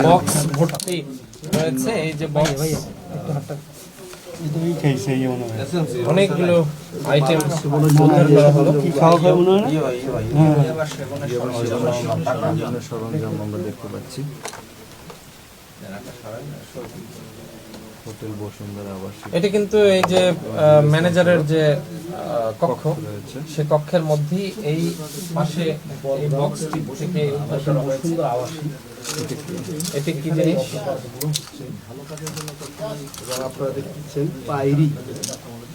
Box ভর্তি রয়েছে। এই যে বক্স অনেকগুলো আইটেম উদ্ধার করা হলো। সরঞ্জাম আমরা দেখতে পাচ্ছি। হোটেল বসুন্ধরা আবাসিক। এটা কিন্তু এই যে ম্যানেজারের যে কক্ষ রয়েছে, সে কক্ষের মধ্যেই এই পাশে এই বক্সটি থেকে উদ্ধার করা হয়েছে। এটা কি জিনিস? আপনারা দেখছেন পাইরি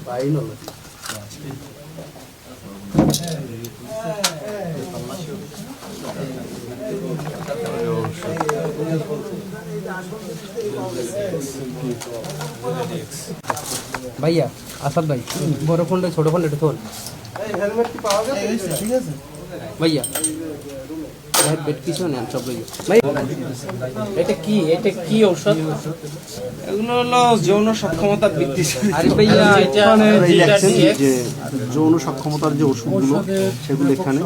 পাইনল। ভাইয়া আসাদ ভাই, বড় ফোনটা ছোট ফোন এটা তোল। হেলমেট কি পাওয়া গেছে? ঠিক আছে ভাইয়া ভাই বেড কিছু নেন সব ভাইয়া। ভাই এটা কি? এটা কি ঔষধ? এগুলো হলো যৌন সক্ষমতা বৃদ্ধি। আরে ভাইয়া এটা যে যৌন সক্ষমতার যে ওষুধগুলো সেগুলো এখানে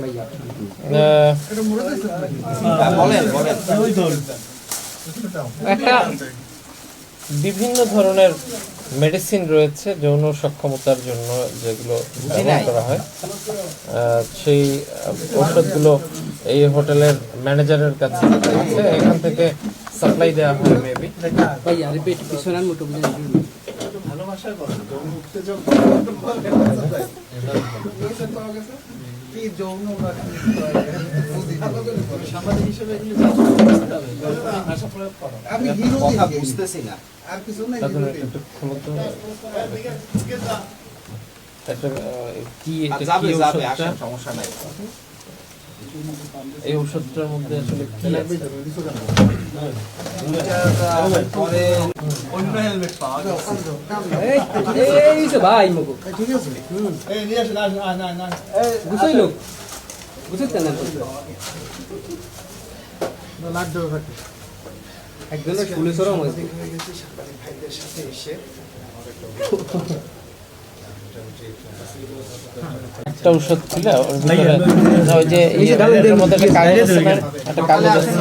ভাইয়া একটা বিভিন্ন ধরনের মেডিসিন রয়েছে যৌন সক্ষমতার জন্য যেগুলো ব্যবহার করা হয়। সেই ওষুধগুলো এই হোটেলের ম্যানেজারের কাছে আছে, এখান থেকে সাপ্লাই দেওয়া হয় মেবি। ভাইয়া আরে বেড কিছু নেন মোটো বুঝে বুঝতেছি না। সমস্যা নাই। এই ওষুধটার মধ্যে আসলে কি আছে? অন্য হেলমেট পাওয়া গেছে। এই তো ভাই মগো ঠিক আছে। এই নিয়ে আসেন, না বুঝাই লোক বুঝতে না লাড্ডু ঘটে একজনের পুলিশেরও হয়েছে। ভাইদের সাথে এসে একটা ওষুধ ছিল ওর ভিতরে ওই যে এই মধ্যে একটা কাগজ আছে।